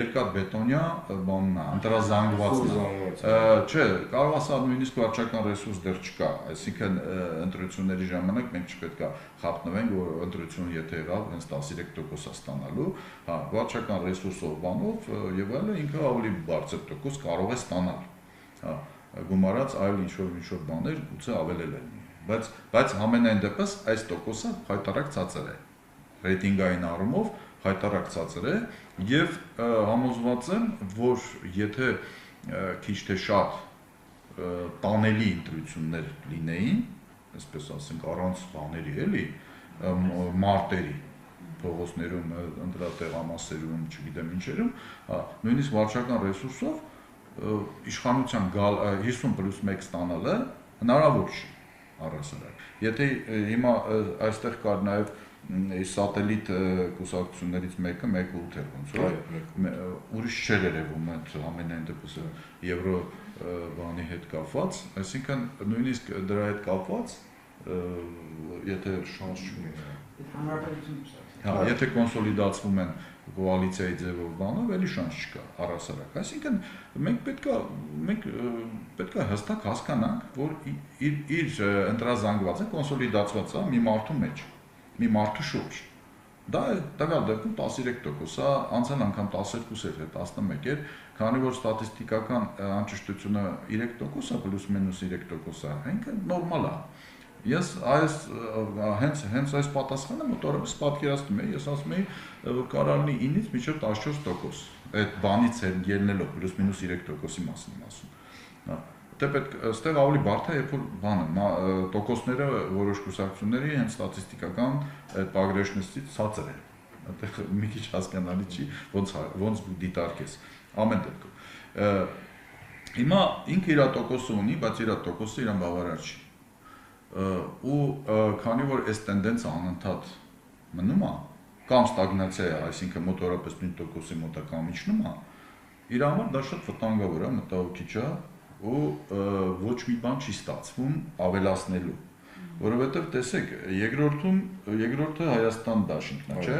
Երկաթ բետոնյա բանն է, ընտրազանգվածն է։ Չէ, կարող ասա նույնիսկ վարչական ռեսուրս դեռ չկա, այսինքն ընտրությունների ժամանակ մենք չպետք է խափնվենք, որ ընտրություն եթե եղավ, հենց 13% ստանալու, հա, վարչական ռեսուրսով բանով եւ այլն ինքը ավելի բարձր տոկոս կարող է ստանալ։ Հա, գումարած այլ ինչ-որ բաներ գուցե ավել է լինի, բայց համենայն դեպս այս տոկոսը հայտարարակ ցածր է։ Ռեյտինգային առումով հայտարարակ ցածր է եւ համոզված եմ, որ եթե քիչ թե շատ տանելի ընտրություններ լինեին, այսպես ասենք, առանց բաների էլի, մարտերի, փողոցներում, ընտրատեղամասերում, չգիտեմ ինչերում, նույնիսկ վարչական ռեսուրսով իշխանության 50+1 ստանալը հնարավոր չի առհասարակ։ Եթե հիմա այստեղ կար նաեւ սատելիտ կուսակցություններից մեկը 1.8 ոնց որ ուրիշ չէր երևում այդ ամենայն դեպս եվրո բանի հետ կապված, այսինքն նույնիսկ դրա հետ կապված եթե շանս չունի հա, եթե կոնսոլիդացվում են կոալիցիայի ձևով բանով, էլի շանս չկա առհասարակ։ Այսինքն մենք պետք է հստակ հասկանանք, որ իր ընտրազանգվածը կոնսոլիդացված է մի մարդու մեջ, մի մարդու շուրջ։ Դա տվյալ դեպքում 13% է, անցյալ անգամ 12 էր, 11 էր, քանի որ ստատիստիկական անճշտությունը 3% է, պլյուս մինուս 3% է, ինքը նորմալ է։ Ես հենց այս պատասխանը մոտավորապես պատկերացնում եմ, ես ասում եմ, որ կարող լինի 9-ից մինչև 14%, այդ բանից ելնելով, պլյուս մինուս 3%-ի մասին եմ ասում։ Դե պետք այստեղ ավելի բարդ է, երբ որ բանը տոկոսները որոշ կուսակցությունների հենց ստատիստիկական այդ պագրեշնիստից ցածր է։ Այդտեղ մի քիչ հասկանալի չի, ոնց դիտարկես։ Ամեն դեպքում։ Հիմա ինքը իր տոկոսը ունի, բայց իր տոկոսը իրան բավարար չի։ Ու քանի որ այս տենդենսը անընդհատ մնում է, կամ ստագնացիա է, այսինքն մոտավորապես 9%-ի մոտակա միջնում է, իր համար դա շատ վտանգավոր է, մտահոգիչ է ու ոչ մի բան չի ստացվում ավելացնելու, որովհետև տեսեք, երկրորդը Հայաստան դաշինքն է, չէ,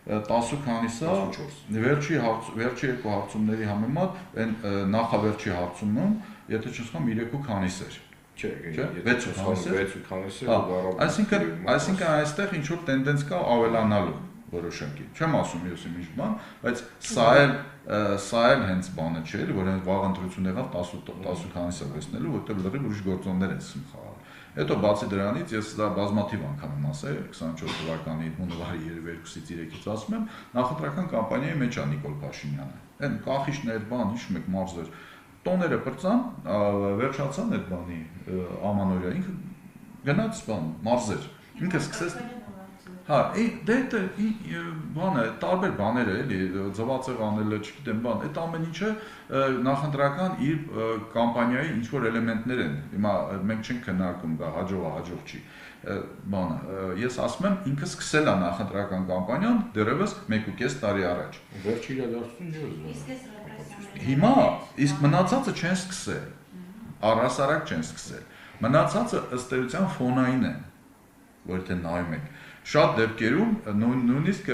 10 քանիսա վերջի երկու հարցումների համեմատ այն նախավերջի հարցումում, եթե չսխամ 3 քանիս էր, չէ, 6 քանիս էր, այսինքն այստեղ ինչ որ տենդենս կա ավելանալու որոշակի, չեմ ասում ես ինչ բան, բայց սա էլ հենց բանը չէ, որ հենց վաղ ընտրություն եղավ 10 քանիսը վերցնելու, որտեղ լրիվ ուրիշ գործոններ են սկսում խաղալ։ Հետո բացի դրանից ես դա բազմաթիվ անգամ եմ ասել, 24 թվականի հունվարի 2-ից 3-ից ասում եմ, նախընտրական կամպանիայի մեջ է Նիկոլ Փաշինյանը։ Այն կախիչներ, բան, հիշում եք, մարզեր, տոները բրծան, վերջացան այդ բանի ամանորյա, ինքը գնաց բան, մարզեր, ինքը սկսեց հա, դե բանը, տարբեր բաներ է, էլի, ձվածեղ անելը, չգիտեմ բան, այդ ամեն ինչը նախընտրական իր կամպանիայի ինչ-որ էլեմենտներ են, հիմա մենք չենք քննարկում դա հաջողա, հաջող չի, բանը, ես ասում եմ, ինքը սկսել է նախընտրական կամպանիան դեռևս 1.5 տարի առաջ։ Վերջի իրադարձությունները հիմա, իսկ մնացածը չեն սկսել, առհասարակ չեն սկսել, մնացածը ըստ էության ֆոնային են, որ եթե նայում եք, շատ դեպքերում նույնիսկ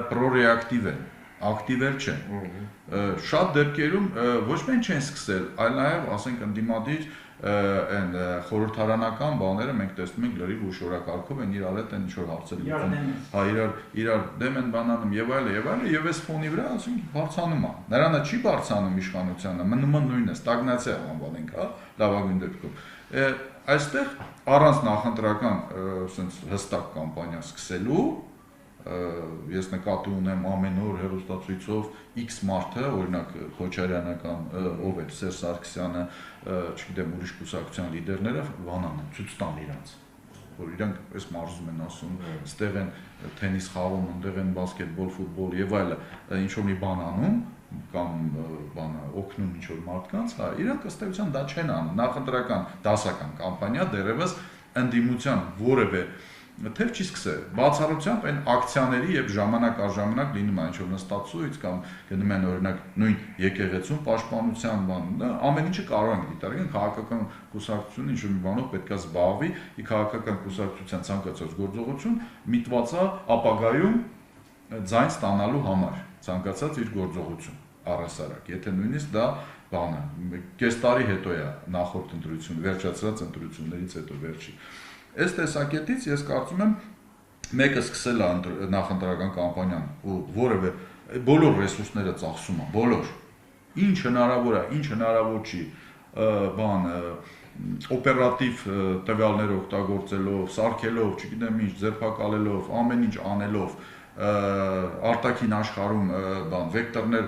պրոռեակտիվ են, ակտիվեր չեն, շատ դեպքերում ոչ միայն չեն սկսել, այլ նաև, ասենք, ընդդիմադիր այն խորհրդարանական բաները մենք տեսնում ենք լրիվ ու շորակարգով են իրար հետ են ինչ-որ հարցեր լուծում, հա, իրար դեմ են բանանում եւ այլն, եւ այս ֆոնի վրա ասենք բարձանում է, նրանը չի բարձանում իշխանությանը, մնում է նույնը, ստագնացիա անվանենք, հա, լավագույն դեպքում, այստեղ առանց նախընտրական ասենց հստակ կամպանիա սկսելու ես նկատի ունեմ ամեն օր հեռուստացույցով X մարդը, օրինակ Քոչարյանը կամ ով է Սերժ Սարգսյանը, չգիտեմ ուրիշ կուսակցության լիդերները բանան են, ցույց տան իրանց, որ իրանք այս մարզում են ասում, այստեղ են թենիս խաղում, այնտեղ են բասկետբոլ, ֆուտբոլ եւ այլն, ինչ որ մի բան անում կամ բանը օգնում ինչ-որ մարդկանց, հա, իրանք ըստ էության դա չեն անում, նախընտրական դասական կամպանիա դեռևս ընդդիմության որևէ թեև չի սկսել, բացառությամբ այն ակցիաների եւ ժամանակ առ ժամանակ լինում է ինչ-որ նստածույց կամ գնում են օրինակ նույն եկեղեցում պաշտպանության բան, դա ամեն ինչը կարող են դիտարկել, քաղաքական կուսակցությունը ինչ-որ մի բանով պետք է զբաղվի, ի քաղաքական կուսակցության ցանկացած գործողություն միտված է ապագայում ձայն ստանալու համար, ցանկացած իր գործողություն։ առհասարակ, եթե նույնիսկ դա բանը, կես տարի հետո է նախորդ ընտրություն, վերջացրած ընտրություններից հետո վերջի։ Այս տեսակետից ես կարծում եմ մեկը սկսել է նախընտրական կամպանիան ու որևէ բոլոր ռեսուրսները ծախսում է, բոլոր ինչ հնարավոր է, ինչ հնարավոր չի, բան օպերատիվ տվյալներ օգտագործելով, սարքելով, չգիտեմ ինչ, ձերբակալելով, ամեն ինչ անելով, արտաքին աշխարհում բան վեկտորներ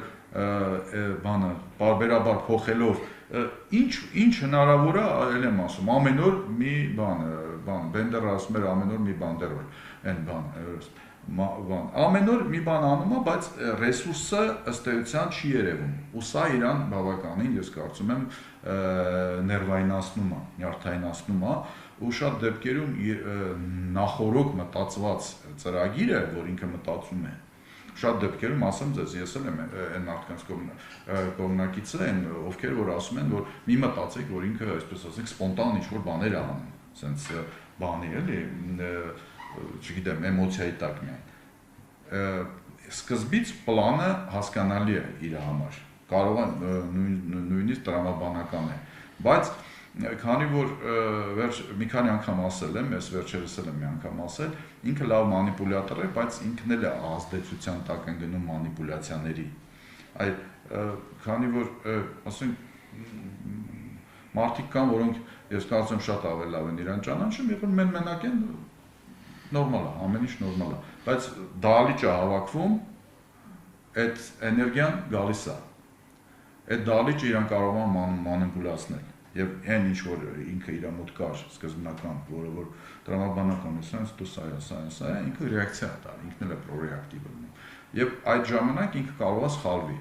բանը բարբերաբար փոխելով, ինչ հնարավոր է, այլ եմ ասում, ամեն օր մի բան Բենդերը ասում էր ամեն օր մի բան դեռ այն բան ամեն օր մի բան անում է, բայց ռեսուրսը ըստ էության չի երևում, ու սա իրան բավականին ես կարծում եմ ներվայնացնում է, նյարդայնացնում է, ու շատ դեպքերում նախորոք մտածված ծրագիրը, որ ինքը մտածում է, շատ դեպքերում ասեմ ձեզ, ես էլ եմ այն մարդկանց կողմնակիցը, այն ովքեր որ ասում են, որ մի մտածեք, որ ինքը, այսպես ասենք, սպոնտան ինչ-որ բաներ է անում, սենց բանի էլի, չգիտեմ, էմոցիայի տակ միայն։ Սկզբից պլանը հասկանալի է իր համար, կարող է նույնիսկ տրամաբանական է, բայց քանի որ մի քանի անգամ ասել եմ, ես վերջերս էլ եմ մի անգամ ասել, ինքը լավ մանիպուլյատոր է, բայց ինքն էլ է ազդեցության տակ ընկնում մանիպուլյացիաների։ Այլ քանի որ ասենք մարդիկ կան, որոնք ես կարծում եմ շատ ավելի լավ են իրան ճանաչում, երբ որ մենակ են նորմալ է, ամեն ինչ նորմալ է, բայց դահլիճը հավաքվում, այդ էներգիան գալիս է, այդ դահլիճը իրան կարող է մանիպուլացնել, եւ այն ինչ որ ինքը իր մոտ կար սկզբնական, որը որ տրամաբանական է, սրանց դու սա, ինքը ռեակցիա է տալի, ինքն էլ է պրոռեակտիվ լինում, եւ այդ ժամանակ ինքը կարող է սխալվի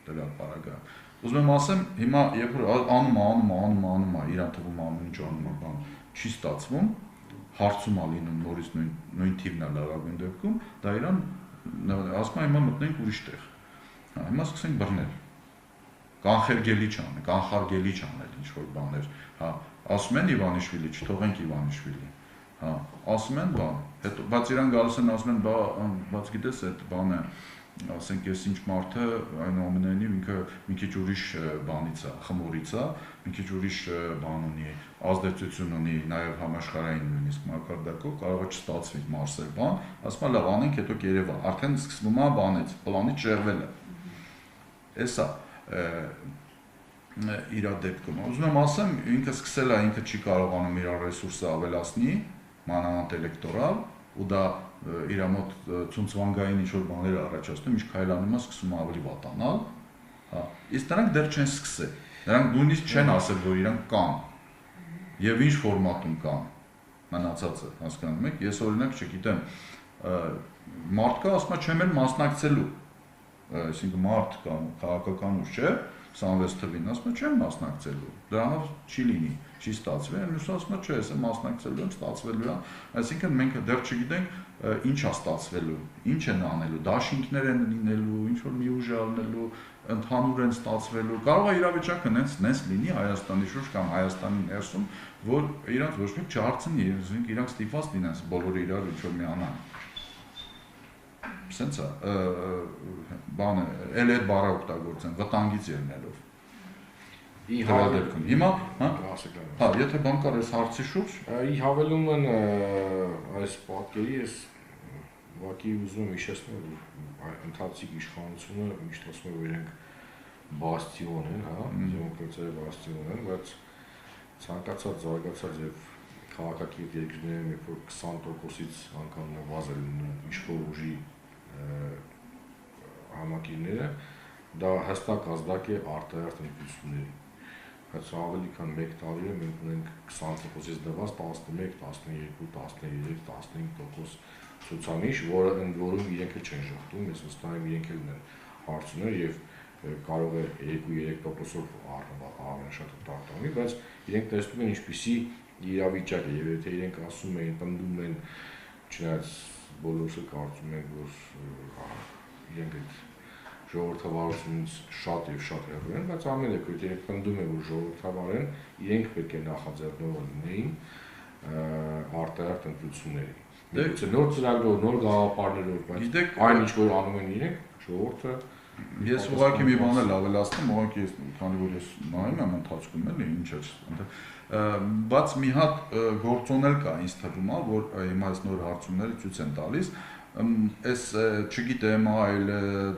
տվյալ պարագայում։ Ուզում եմ ասեմ, հիմա երբ որ անում է, իրան թվում ամեն ինչ անում է, բան չի ստացվում, հարցում է լինում նորից նույն թիվն է լավագույն դեպքում, դա իրան ասում է հիմա մտնենք ուրիշ տեղ։ Հիմա սկսենք բռնել։ Կանխարգելի չանել ինչ-որ բաներ, ասում են Իվանիշվիլի, չթողենք Իվանիշվիլի, ասում են բան, հետո, բայց իրան գալիս են ասում են, բայց գիտես այդ բանը, ասենք ես ինչ մարդը, այնուամենայնիվ ինքը մի քիչ ուրիշ բանից է, խմորից է, մի քիչ ուրիշ բան ունի, ազդեցություն ունի, նաև համաշխարհային նույնիսկ մակարդակով, կարող է չստացվի մարսել բան, ասում է լավ, անենք, հետո կերևա, արդեն սկսվում է բանից, պլանից շեղվելը։ Էսա իր դեպքում։ Ուզում եմ ասեմ, ինքը սկսել է, ինքը չի կարողանում իր ռեսուրսը ավելացնի, մանավանդ էլեկտորալ, ու դա իր մոտ ցունցվանգային ինչ-որ բաներ առաջացնում, ինչ քայլանում է, սկսում է ավելի վատանալ, իսկ նրանք դեռ չեն սկսել, նրանք նույնիսկ չեն ասել, որ իրանք կան, եւ ինչ ֆորմատում կան, մնացածը, հասկանում եք, ես օրինակ չգիտեմ, մարդկա ասում է չեմ էլ մասնակցելու, այսինքն մարդ կամ քաղաքական ուժ չէ, 26 թվին, ասում է չեմ մասնակցելու, դրանով չի լինի, չի ստացվի, մյուսը ասում է չէ, ես եմ մասնակցելու եմ, ստացվելու է, այսինքն մենք դեռ չգիտենք ինչ է ստացվելու, ինչ են անելու, դաշինքներ են լինելու, ինչ որ մի ուժ անելու, ընդհանուր են ստացվելու, կարող է իրավիճակը նենց լինի Հայաստանի շուրջ կամ Հայաստանի ներսում, որ իրանք ոչ մեկ չհարցնի, իրանք ստիպված լինեն բոլորը իրար ինչ որ մի անան։ Սենց է, բանը, էլ այդ բառը օգտագործեն, վտանգից ելնելով։ Հիմա, եթե բան կար այս հարցի շուրջ։ Ի հավելումն այս պատկերի ես ուղղակի ուզում եմ հիշեցնել, որ ընթացիկ իշխանությունը միշտ ասում է, որ իրենք բաստիոն են, դեմոկրատիայի բաստիոն են, բայց ցանկացած զարգացած եւ քաղաքակիրթ երկրներում, երբ որ 20%-ից անգամ նվազել են իշխող ուժի համակիրները, դա հստակ ազդակ է արտահերթ ընկերությունների։ Բայց ավելի քան 1 տարի է մենք ունենք 20%-ից նվազ 11, 12, 13, 15% ցուցանիշ, որը ընդ որում իրենք էլ չեն ժխտում, ես վստահ եմ իրենք էլ ունեն հարցումներ եւ կարող է 2-3%-ով ավելի շատ տաղտամի, բայց իրենք տեսնում են ինչպիսի իրավիճակ է եւ եթե իրենք ասում են, պնդում են, չնայած բոլորը կարծում են, որ իրենք այդ ժողովրդավարությունից շատ եւ շատ հեռու են, բայց ամեն դեպքում իրենք պնդում են, որ ժողովրդավար են, իրենք պետք է նախաձեռնող լինեին արտահերթ ընտրությունների։ Նոր ծրագրով, նոր գաղափարներով, բայց այն ինչ որ անում են իրենք, ժողովուրդը Ես ուղղակի մի բան էլ ավելացնում, ուղղակի քանի որ ես նայում եմ ընթացքում էլի ինչ է, բայց մի հատ գործոնել կա ինձ թվում է, որ հիմա այս նոր հարցումները ցույց են տալիս, այս չգիտեմ այլ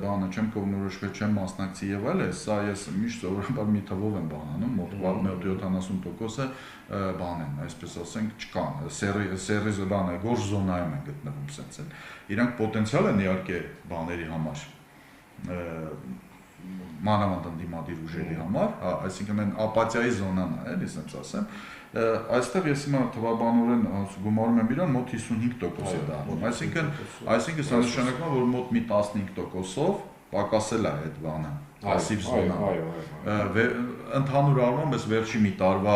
բանը չեմ կողմնորոշվել, չեմ մասնակցի եւ այլ, սա ես միշտ սովորաբար մի թվով եմ բանանում, մոտ 70%-ը բան են, այսպես ասենք, չկան, սերի զոնա, գործ զոնայում են գտնվում sense էլ։ Իրանք պոտենցիալ են իհարկե բաների համար, մանավանդ ընդդիմադիր ուժերի համար, այսինքն այն ապաթիայի զոնան է, էլի sense ասեմ, այստեղ ես հիմա թվաբանորեն գումարում եմ իրան մոտ 55% է դառնում, այսինքն սա նշանակում է, որ մոտ մի 15%-ով պակասել է այդ բանը, պասիվ զոնան, ընդհանուր առմամբ այս վերջի մի տարվա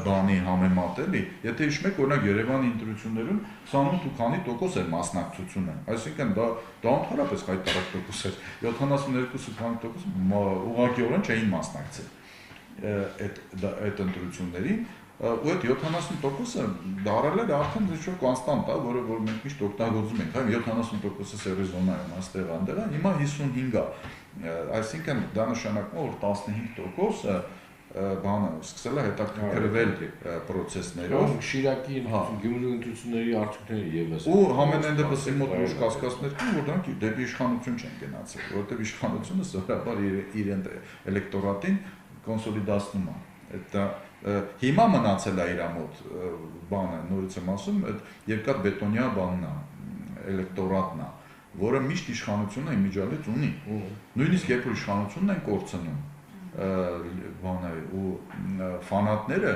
բանի համեմատ էլի, եթե հիշում եք, օրինակ Երևանի ընտրություններում 28 քանի տոկոս էր մասնակցությունը, այսինքն դա ընդհանրապես հայտարարակ տոկոս էր, 72% ուղղակիորեն չէին մասնակցել այդ ընտրություններին, ու այդ 70%-ը դարել էր արդեն ինչ-որ կոնստանտ, որը որ մենք միշտ օգտագործում ենք, 70%-ը սերի զոնայում աստեղ անդեղ, հիմա 55-ա, այսինքն դա նշանակում է, որ 15%-ը բանը սկսել է հետաքրքրվել պրոցեսներով, Շիրակի Գյումրու ընտրությունների արդյունքները եւս ու համենայն դեպս մոտ ուժ կասկածներ կան, որ դրանք դեպի իշխանություն չեն գնացել, որովհետեւ իշխանությունը սովորաբար իր էլեկտորատին կոնսոլիդացնում է, հիմա մնացել է իր մոտ բանը, նորից եմ ասում, այդ երկաթ բետոնյա բանն է, էլեկտորատն է, որը միշտ իշխանությունը իմիջիալից ունի, նույնիսկ երբ որ իշխանությունն են կորցնում, բանը ու ֆանատները,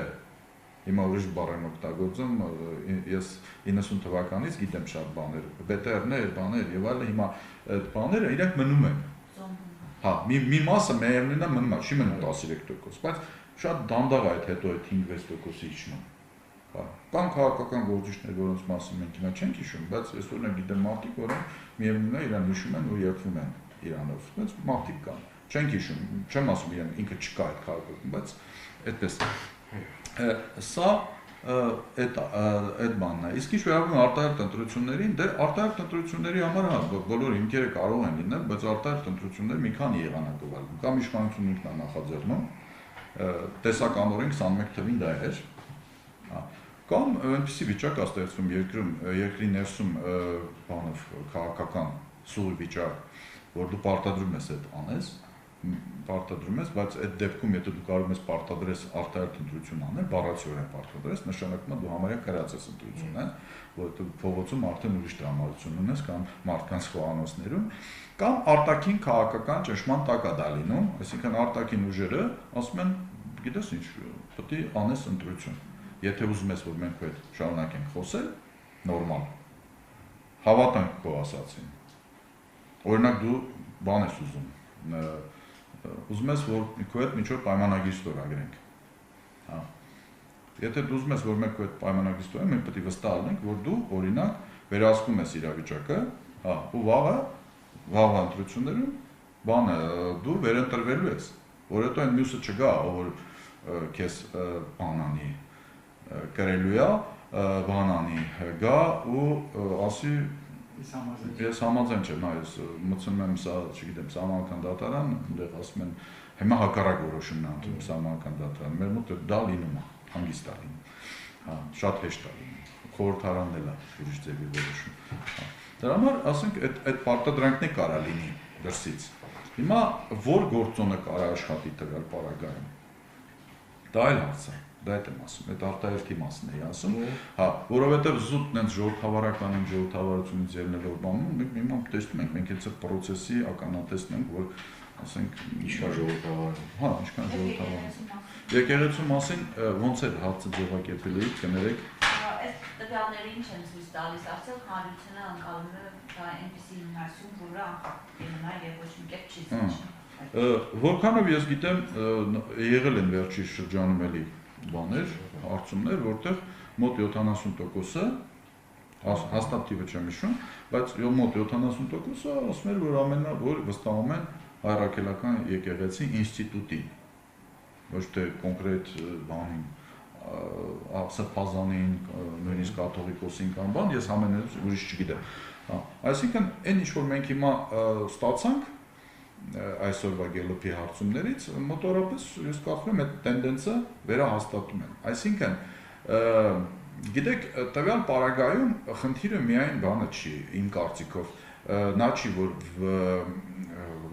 հիմա ուրիշ բառ եմ օգտագործում, ես 90 թվականից գիտեմ շատ բաներ, BTR-ներ, բաներ եւ այլն, հիմա այդ բաները իրենք մնում են։ Հա, մի մասը միևնույնն է մնում է, չի մնում 13%, բայց շատ դանդաղ է այդ հետո այդ 5-6%-ի իջնում։ Հա, կան քաղաքական գործիչներ, որոնց մասին մենք հիմա չենք հիշում, բայց ես օրինակ գիտեմ մարդիկ, որոնք միևնույնն է իրան հիշում են ու երգվում են իրանով, բայց մարդիկ կան, չենք հիշում, չեմ ասում իրեն ինքը չկա այդ քաղաքական, բայց այդպես սա այդ բանն է, իսկ ինչ վերաբերում արտահերթ ընտրություններին, դե արտահերթ ընտրությունների համար բոլոր հիմքերը կարող են լինել, բայց արտահերթ ընտրություններ մի քանի եղանակով են, կամ իշխանությունն ինքն է նախաձեռնում, տեսականորեն 21 թվին դա էր, կամ այնպիսի վիճակ է ստեղծվում երկրի ներսում բանով քաղաքական սուր վիճակ, որ դու պարտադրում ես այդ անես, բայց այդ դեպքում եթե դու կարող ես պարտադրես արտահերթ ընտրություն անել, բառացիորեն պարտադրես, նշանակում է դու համարյա կրած ես ընտրությունն, որովհետեւ փողոցում արդեն ուրիշ տրամադրություն ունես կամ մարդկանց խոհանոցներում, կամ արտաքին քաղաքական ճնշման տակ է դա լինում, այսինքն արտաքին ուժերը ասում են, գիտես ինչ, պետք է անես ընտրություն։ Եթե ուզում ես, որ մենք այդ շարունակենք խոսել, նորմալ, հավատանք քո ասածին։ Օրինակ դու բան ես ուզում, ուզում ես, որ քո հետ ինչ-որ պայմանագիր ստորագրենք։ Հա։ Եթե դու ուզում ես, որ մենք քո հետ պայմանագիր ստորագրենք, մենք պետք է վստահ լինենք, որ դու օրինակ վերահսկում ես իրավիճակը, հա, ու վաղ ընտրություններում բանը դու վերընտրվելու ես, որ հետո այն մյուսը չգա, որ քեզ բանանի կրելու է, բանանի գա ու ասի ես համաձայն չեմ, այս մտցնում եմ սա, չգիտեմ, սահմանական դատարան, այնտեղ ասում են հիմա հակառակ որոշումն է ընդունում սահմանական դատարան, մեր մոտ դա լինում է, հանգիստ է լինում, հա, շատ հեշտ է լինում, խորհրդարանն էլ է ուրիշ ձևի որոշում, հա, դրա համար ասենք այդ պարտադրանքն է կարա լինի դրսից, հիմա որ գործոնը կարա աշխատի տվյալ պարագայում, դա այլ հարց է, դա եմ ասում, այդ արտահերթի մասն էի ասում, հա, որովհետև զուտ նենց ժողովրդավարականին ժողովրդավարությունից ելնելով բանում, մենք հիմա տեսնում ենք, մենք այդ պրոցեսի ականատեսն ենք, որ ասենք ինչքան ժողովրդավար, հա, ինչքան ժողովրդավար։ Եկեղեցու մասին ոնց էր հարցը ձևակերպել եք, կներեք։ Այս տվյալները ինչ են ցույց տալիս, արդյոք հանրությունը անցալում է դա այնպիսի հիմնարություն, որը անխափվում է եւ ոչ մի կերպ չի զիջում։ Որքանով ես գիտեմ, եղել են վերջի շրջանում էլի բաներ, հարցումներ, որտեղ մոտ 70%-ը, հաստատ թիվը չեմ հիշում, բայց մոտ 70%-ը ասում էր, որ որ վստահում են հայրաքելական եկեղեցի ինստիտուտին, ոչ թե կոնկրետ բանին, սրբազանին, նույնիսկ կաթողիկոսին կամ բան, ես ամենից ուրիշ չգիտեմ։ Այսինքն, այն ինչ որ մենք հիմա ստացանք, այսօրվա GLP հարցումներից մոտորապես ես կարծում եմ այդ տենդենսը վերահաստատում են։ Այսինքն գիտեք, տվյալ պարագայում խնդիրը միայն բանը չի, իմ կարծիքով, նա չի, որ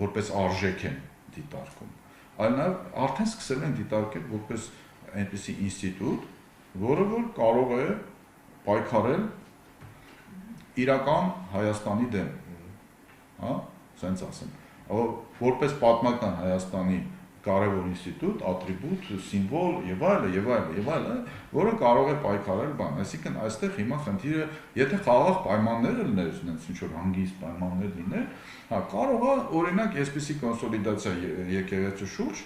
որպես արժեք են դիտարկում, այլ նաև արդեն սկսել են դիտարկել որպես այնպիսի ինստիտուտ, որը որ կարող է պայքարել իրական Հայաստանի դեմ, հա, սենց ասեմ, որպես պատմական Հայաստանի կարևոր ինստիտուտ, ատրիբուտ, սիմվոլ եւ այլը, որը կարող է պայքարել բան, այսինքն այստեղ հիմա խնդիրը, եթե խաղաղ պայմաններ լիներ, այնպես ինչ որ հանգիստ պայմաններ լիներ, հա, կարող է օրինակ այսպիսի կոնսոլիդացիա եկեղեցու շուրջ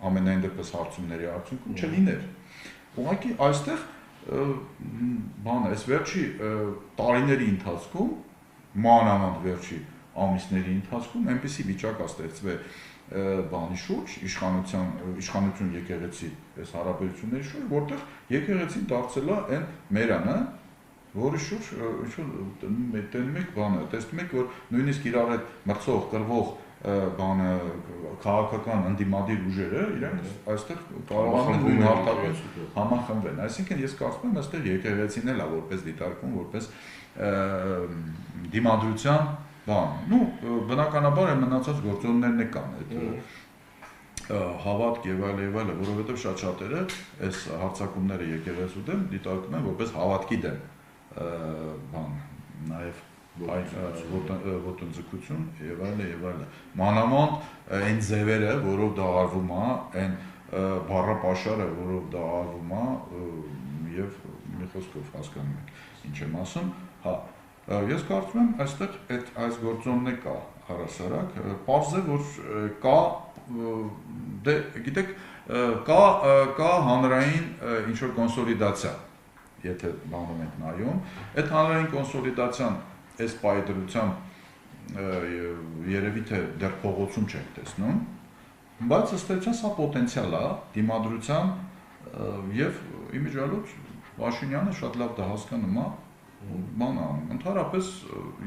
ամենայն դեպս հարցումների արդյունքում չլիներ։ Ուղղակի այստեղ բանը, այս վերջի տարիների ընթացքում, մանավանդ վերջի ամիսների ընթացքում այնպիսի վիճակ է ստեղծվել բանի շուրջ, իշխանություն եկեղեցի այս հարաբերությունների շուրջ, որտեղ եկեղեցին դարձել է այն մերանը, որի շուրջ տենում եք բանը, տեսնում եք, որ նույնիսկ իրար հետ մրցող, կռվող բանը քաղաքական ընդդիմադիր ուժերը իրենք այստեղ կարող են նույն հարթակով համախմբեն։ Այսինքն ես կարծում եմ այստեղ եկեղեցին էլ է որպես դիտարկում, որպես դիմադրության բան, բնականաբար այն մնացած գործոններն է կան, այդ հավատք եւ այլը, որովհետեւ շատ-շատերը այս հարցակումները եկեղեցու դեմ դիտարկում են որպես հավատքի դեմ բան, նաեւ ոտնձգություն եւ այլը, մանավանդ այն ձևերը, որով դա արվում է, այն բառապաշարը, որով դա արվում է եւ մի խոսքով հասկանում եք ինչ եմ ասում, հա Ես կարծում եմ, այստեղ այս գործոնն է կա առասարակ, պարզ է, որ կա, գիտեք, կա հանրային ինչ-որ կոնսոլիդացիա, եթե բանում ենք նայում, այդ հանրային կոնսոլիդացիան այս պայդրությամբ երևի թե դեռ փողոցում չենք տեսնում, բայց ըստ էության սա պոտենցիալ է դիմադրության եւ իմիջիալոց Փաշինյանը շատ լավ դա հասկանում է, բան անում, ընդհանրապես,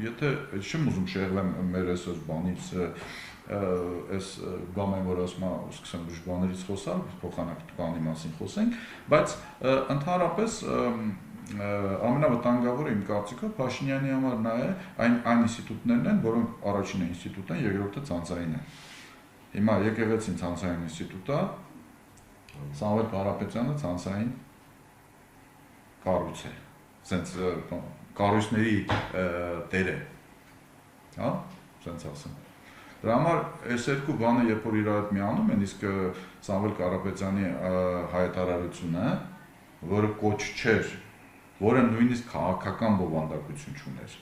եթե չեմ ուզում շեղվեմ մեր այսօր բանից, այս գամեն, որ ասում է, սկսեմ ուրիշ բաներից խոսալ, փոխանակ բանի մասին խոսենք, բայց ընդհանրապես ամենավտանգավորը իմ կարծիքով Փաշինյանի համար նա է, այն ինստիտուտներն են, որոնք առաջինը ինստիտուտ են, երկրորդը ցանցային են։ Հիմա եկեղեցին ցանցային ինստիտուտ է, Սամվել Կարապետյանը ցանցային կառույց է։ Սենց կառույցների տեր է, հա, սենց ասեմ։ Դրա համար այս երկու բանը երբ որ իրար հետ միանում են, իսկ Սամվել Կարապետյանի հայտարարությունը, որը կոչ չէր, որը նույնիսկ քաղաքական բովանդակություն չուներ,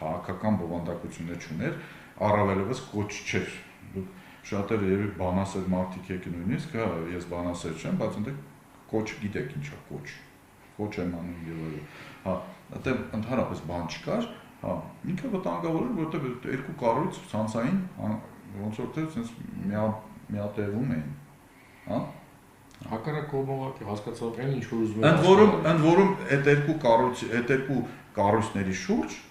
քաղաքական բովանդակություններ չուներ, առավելևս կոչ չէր։ Դուք շատերը երևի բանասեր մարդիկ եք նույնիսկ, հա, ես բանասեր չեմ, բայց ընդ կոչ գիտեք ինչա կոչ։ Կոչ եմ անում եւ այլն։ Հա, այդտեղ ընդհանրապես բան չկար, հա, ինքը վտանգավոր էր, որովհետեւ երկու կառույց ցանցային ոնց որ թե sense միատեղում էին, հա։ Հակառակ կողմնակի հասկացավ այն ինչ որ ուզում են։ Ընդ որում այդ երկու կառույցների շուրջ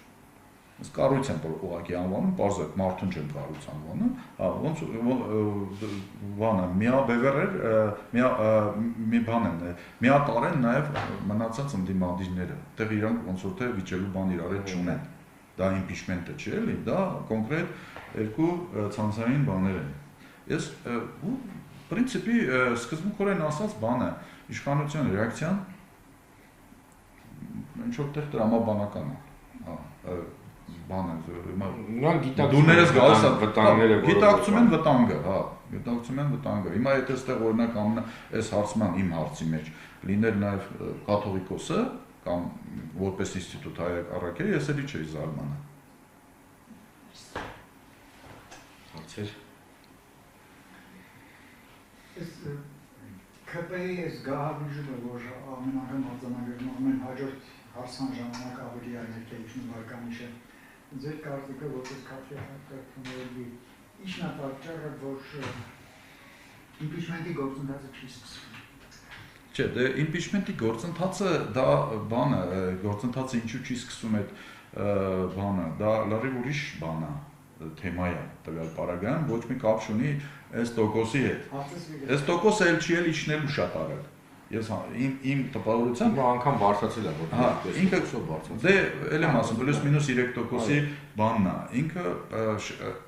Ես կառույց եմ ուղղակի անվանում, պարզ է, մարդուն չեմ կառույց անվանում, ոնց բանը, միաբևեռ էր, մի բան են, միատար են նաև մնացած ընդդիմադիրները, տեղ իրանք ոնց որ թե վիճելու բան իրար հետ չունեն, դա իմպիչմենտը չի էլի, դա կոնկրետ երկու ցանցային բաներ են։ Ես պրինցիպի սկզբունքորեն ասած բանը, իշխանության ռեակցիան ինչ որ տեղ տրամաբանական է, բանը, դուներս գալիս է վտանգները, գիտակցում են վտանգը, հա, գիտակցում են վտանգը։ Հիմա եթե այստեղ օրինակ այս հարցման իմ հարցի մեջ լիներ նաև կաթողիկոսը կամ որպես ինստիտուտ հայ առաքել, ես էլի չէի զարմանա։ Հարցեր։ Այս ԿՊ-ի այս գահավիժումը, որ ամեն անգամ արձանագրվում, ամեն հաջորդ հարցան ժամանակ ավելի ներկայացնում բարկանիշը, ձեր կարծիքը որպես քարտեզի ի՞նչն է պատճառը, որ իմպիչմենտի գործընթացը չի սկսվում։ Չէ, դե իմպիչմենտի գործընթացը դա բանը, գործընթացը ինչու չի սկսում այդ բանը, դա լրիվ ուրիշ բան է, թեմա է տվյալ պարագայում, ոչ մի կապ չունի այս տոկոսի հետ։ Հարցը Այս տոկոսը էլ չի էլ իջնելու շատ արագ։ Ես իմ տպավորությամբ անգամ բարձրացել է, որ ինքը բարձրացել։ դե էլ եմ ասում, պլյուս մինուս 3%-ի բանն է։ Ինքը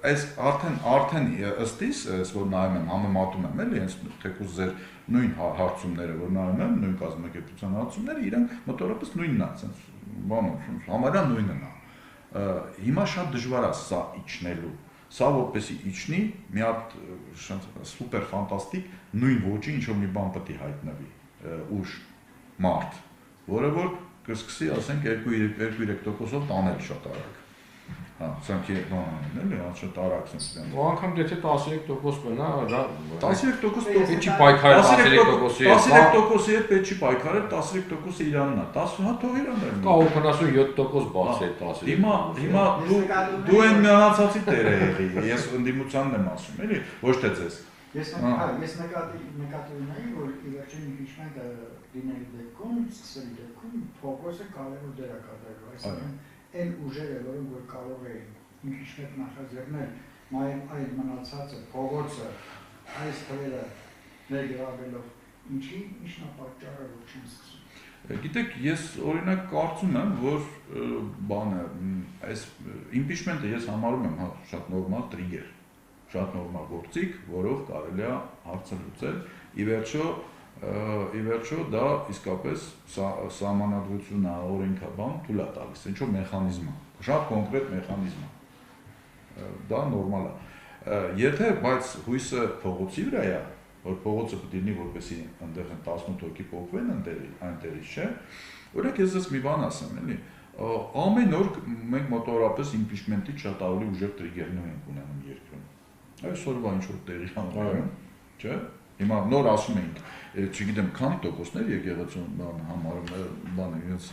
այս արդեն ըստիս, ես որ նայում եմ, համեմատում եմ, էլի, հենց թեկուզ ձեր նույն հարցումները, որ նայում եմ, նույն կազմակերպության հարցումները, իրանք մոտավորապես նույնն է, ասենց բանով, համարյա նույնն է։ Հիմա շատ դժվար է սա իջնելու։ Սա որպեսի իջնի, մի հատ սուպեր ֆանտաստիկ նույն ոճի ինչ-որ մի բան պետք է հայտնվի ուժ մարդ, որը որ կսկսի, ասենք 2-3%-ով տանել շատ արագ։ Հա, սրանքի բանն էլի, շատ արագ sense։ Ու անգամ եթե 13% մնա, դա 13% պետք չի պայքարել 13%-ի հետ։ 13%-ի հետ պետք չի պայքարել, 13%-ը Իրանն է, 10 հա թող Իրանն է։ Կա 87% բացի այդ 13%։ Հիմա դու այն մնացածի տերը եղի, ես ընդդիմությանն եմ ասում, էլի, ոչ թե ձեզ։ Ես նկատի ունեի, որ ի վերջին impeachment-ը լինելու դեպքում, սկսելու դեպքում ֆոկուսը կարևոր դեր է կատարելու, այսինքն այն ուժերը, որոնք որ կարող էին impeachment նախաձեռնել, մայր այլ մնացածը, փողոցը, այս թվերը ներգրավելով, ինչն է պատճառը, որ չեն սկսում։ Գիտեք, ես օրինակ կարծում եմ, որ բանը, այս impeachment-ը ես համարում եմ շատ նորմալ տրիգեր, շատ նորմալ գործիք, որով կարելի է հարցը լուծել, ի վերջո դա իսկապես սահմանադրությունը, օրենքաբան թույլ է տալիս, ինչ-որ մեխանիզմ է, շատ կոնկրետ մեխանիզմ է, դա նորմալ է։ Եթե բայց հույսը փողոցի վրա է, որ փողոցը պետք է լինի, որպեսզի այնտեղ 18 հոգի փոխվեն այնտեղից, չէ։ Օրինակ ես ես մի բան ասեմ, էլի, ամեն օր մենք մոտավորապես impeachment-ի շատ ավելի ուժեղ տրիգերներ ենք ունենում երկրում։ Այսօրվա ինչ-որ տեղի համարում, չէ։ Հիմա նոր ասում ենք, չգիտեմ, քանի տոկոսներ եկեղեցու համարում բանը, իրենց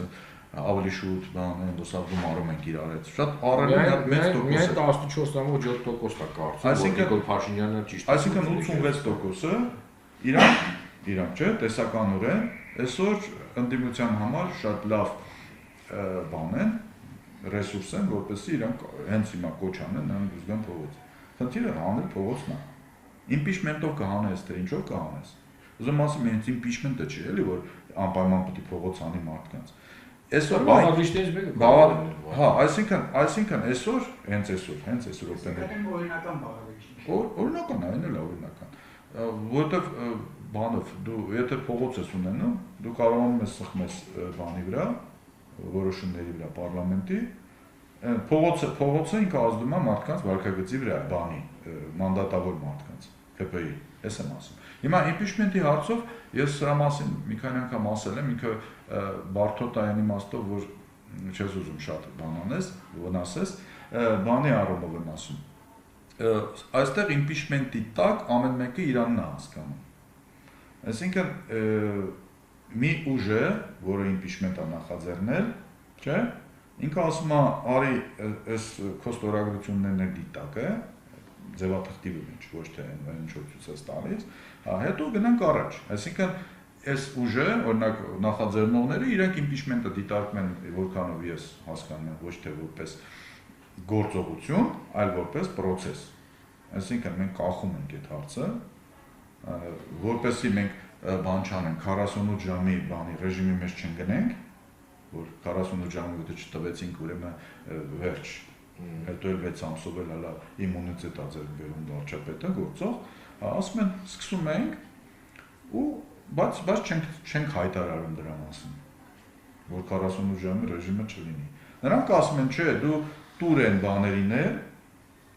ավելի շուտ բան են, ոսավ գումարում ենք իրար հետ։ Շատ առավել մեծ տոկոս է։ Միայն 14.7% է կարծում, որ Նիկոլ Փաշինյանը ճիշտ է։ Այսինքն 86%-ը իրանք, չէ, տեսականորեն, այսօր ընդդիմության համար շատ լավ բան են, ռեսուրս են, որպեսզի իրանք հենց հիմա կոչ անեն, նրանք զգան փողոց։ Խնդիրը հանել փողոցն է։ Impeachment-ով կհանես, թե ինչով կհանես։ Ուզում ասեմ, հենց impeachment-ը չի, էլի, որ անպայման պետք է փողոց անի մարդկանց։ Այսօր բաղադրիչներից մեկը հա, այսինքն այսօր, հենց այսօր օգտվել։ Օրինական բաղադրիչ։ Օրինական, այն էլ է օրինական։ Որովհետև բանով դու եթե փողոց ես ունենում, դու կարողանում ես սխմես բանի վրա, որոշումների վրա պարլամենտի, փողոցը ինքը ազդում է մարդկանց վարքագծի վրա, բանի, մանդատավոր մարդկանց, ԿՊ-ի, ես եմ ասում։ Հիմա impeachment-ի հարցով ես սրա մասին մի քանի անգամ ասել եմ, ինքը բարդոտ այն իմաստով, որ չես ուզում շատ բան անես, վնասես, բանի առումով եմ ասում։ Այստեղ impeachment-ի տակ ամեն մեկը Իրանն է հասկանում։ Այսինքն մի ուժ է, որը impeachment-ը նախաձեռնել, չէ՞։ Ինքը ասում է, արի այս քո ստորագրություններն դիտակ է, ձևաթղթի մեջ, ոչ թե այն ինչ-որ ցույց է տալիս, հետո գնանք առաջ։ Այսինքն այս ուժը, օրինակ նախաձեռնողները իրենք impeachment-ը դիտարկում են, որքանով ես հասկանում եմ, ոչ թե որպես գործողություն, այլ որպես process։ Այսինքն մենք կախում ենք այդ հարցը, որպեսզի մենք բան չանենք 48 ժամի բանի ռեժիմի մեջ չընկնենք, որ 48 ժամը եթե չտվեցինք, ուրեմն վերջ, հետո էլ 6 ամսով էլ հələ իմունիտետ է ձեր վերում վարչապետը գործող, ասում են սկսում ենք ու բայց չենք հայտարարում դրա մասին, որ 48 ժամի ռեժիմը չլինի։ Նրանք ասում են, չէ, դու տուր են բաներիներ,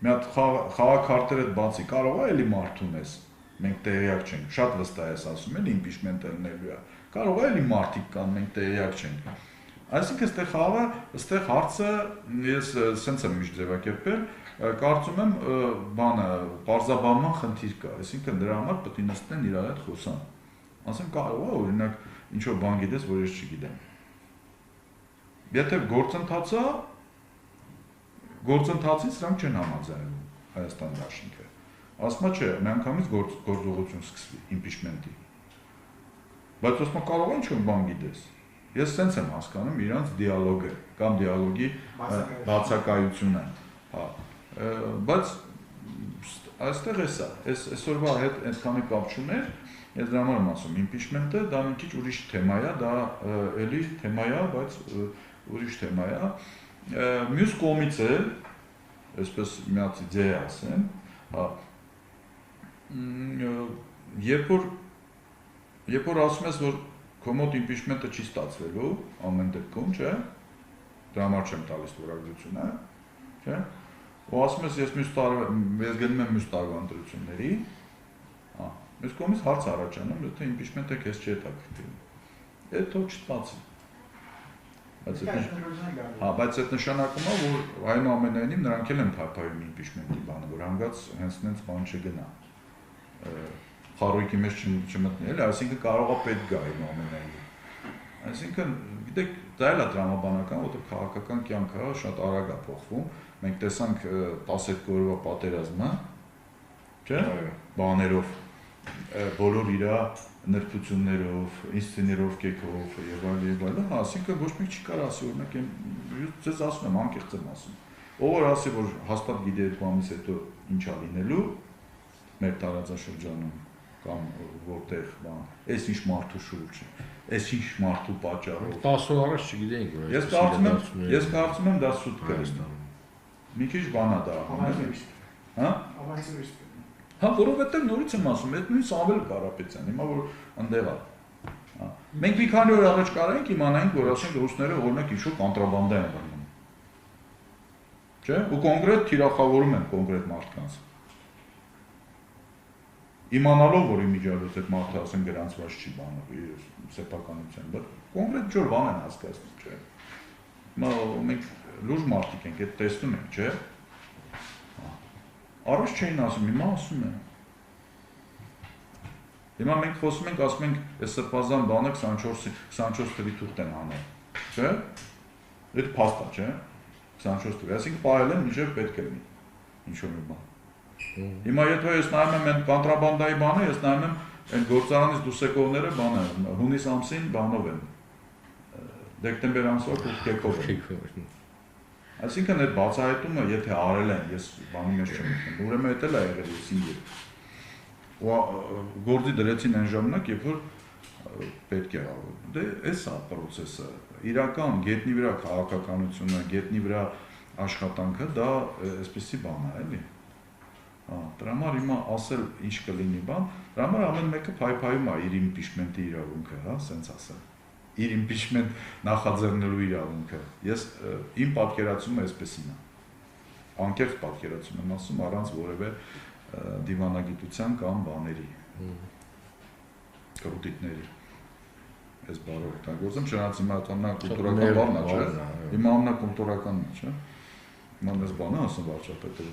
մի հատ խաղաքարտերդ բացի կարող է էլի մարդ ունես, մենք տեղյակ չենք, շատ վստահ ես ասում են impeachment-ը լինելու է, կարող է էլի մարդիկ կան, մենք տեղյակ չենք։ Այսինքն այստեղ խաղը, այստեղ հարցը ես սենց եմ միշտ ձևակերպել, կարծում եմ բանը պարզաբանման խնդիր կա, այսինքն դրա համար պետք է նստեն իրար հետ խոսան։ Ասեմ կարող է օրինակ ինչ-որ բան գիտես, որ ես չգիտեմ։ Եթե գործընթացից սրանք չեն համաձայնում Հայաստան դաշինքը։ Ասում է չէ, միանգամից գործողություն սկսվի impeachment-ի։ Բայց ասում է կարող է ինչ-որ բան գիտես։ Ես սենց եմ հասկանում իրանց դիալոգը կամ դիալոգի բացակայությունը, հա, բայց այստեղ է սա, այսօրվա հետ այդքանի կապ չուներ, ես դրա համար եմ ասում, impeachment-ը դա մի քիչ ուրիշ թեմա է, դա էլի թեմա է, բայց ուրիշ թեմա է։ Մյուս կողմից է, այսպես մի հատ իդեա ասեմ, հա, երբ որ ասում ես, որ քո մոտ impeachment-ը չի ստացվելու, ամեն դեպքում, չէ, դրա համար չեմ տալիս ստորագրությունը, չէ, ու ասում ես, ես գնում եմ մյուս տարվա ընտրությունների, մյուս կողմից հարց առաջանում, եթե impeachment-ը քեզ չի հետաքրքրում, այդ թող չստացի։ Բայց այդ նշանակում է, որ այնուամենայնիվ նրանք էլ են փայփայում impeachment-ի բանը, որ հանգած հենց նենց բան չգնա, խարույկի մեջ չմտնի, էլի, այսինքն կարող է պետք գա այնուամենայնիվ։ Այսինքն, գիտեք, դա էլ է տրամաբանական, որտեղ քաղաքական կյանքը շատ արագ է փոխվում։ Մենք տեսանք 12 օրվա պատերազմը, չէ՞, բաներով, բոլոր իր նրբություններով, ինսցենիրովկեքով եւ այլն, այսինքն ոչ մեկ չի կարող ասի, օրինակ, ես ասում եմ, անկեղծ եմ ասում։ Ով որ ասի, որ հաստատ գիտի 2 ամիս հետո ինչ է լինելու մեր տարածաշրջանում կամ որտեղ բան, այս ինչ մարդու շուրջ է, այս ինչ մարդու պատճառով։ 10 օր առաջ չգիտեինք, որ ես կարծում եմ դա սուտ կլինի։ Մի քիչ բան է դա, հա? Հա, որովհետև նորից եմ ասում, այդ նույն Սամվել Կարապետյան, հիմա որ ընդեղ է։ Մենք մի քանի օր առաջ կարայինք իմանայինք, որ ասենք ռուսները օրինակ ինչ-որ կոնտրաբանդա են բռնում։ Չէ՞, ու կոնկրետ թիրախավորում են կոնկրետ մարդկանց։ Իմանալով, որ իմիջիալոց այդ մարդը ասեն գրանցված չի բանը, սեփականության, բայց կոնկրետ ինչ-որ բան են հասկացնում, չէ՞։ Հիմա մենք լուրջ մարդիկ ենք, այդ տեսնում ենք, չէ՞։ Առաջ չէին ասում, հիմա ասում են։ Հիմա մենք խոսում ենք, ասում ենք, այս սրբազան բանը 24 թվի թուղթ են անել, չէ՞։ Այդ փաստ է, չէ՞։ 24 թվի, այսինքն պահել են մինչև պետք է լինի ինչ-որ մի բան։ Հիմա եթե ես նայում եմ այն կոնտրաբանդայի բանը, ես նայում եմ այն գործարանից դուրս եկողները բանը, հունիս ամսին բանով են։ Դեկտեմբեր ամսվա քեքով են։ Այսինքն այդ բացահայտումը, եթե արել են, ես բանի մեջ չեմ մտնում, ուրեմն այդ էլ է եղել սինգեր։ Ու գործի դրեցին այն ժամանակ, երբ որ պետք է արել։ Դե էս է process-ը։ Իրական գետնի վրա քաղաքականությունը, գետնի վրա աշխատանքը դա այսպեսի բան է, էլի։ Դրա համար հիմա ասել ինչ կլինի բան, դրա համար ամեն մեկը փայփայում է իր impeachment-ի իրավունքը, հա, սենց ասել։ Իր impeachment նախաձեռնելու իրավունքը։ Ես իմ պատկերացումը այսպեսին է։ Անկեղծ պատկերացում եմ ասում առանց որևէ դիվանագիտության կամ բաների, կրուտիկների։ Այս բառը օգտագործեմ, չնայած հիմա կուլտուրական բառն է, չէ՞։ Հիմա ամենակուլտուրականն է, չէ՞։ Հիմա այս բանը ասում վարչապետը։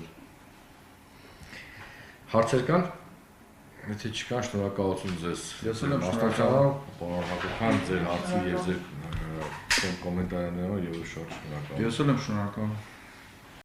Հարցեր կան։ Եթե չկան, շնորհակալություն ձեզ։ Ես էլ եմ շնորհակալ, պարոն Հակոբյան, ձեր հարցի եւ ձեր կոմենտարներով եւ շատ շնորհակալ։ Ես էլ եմ շնորհակալ։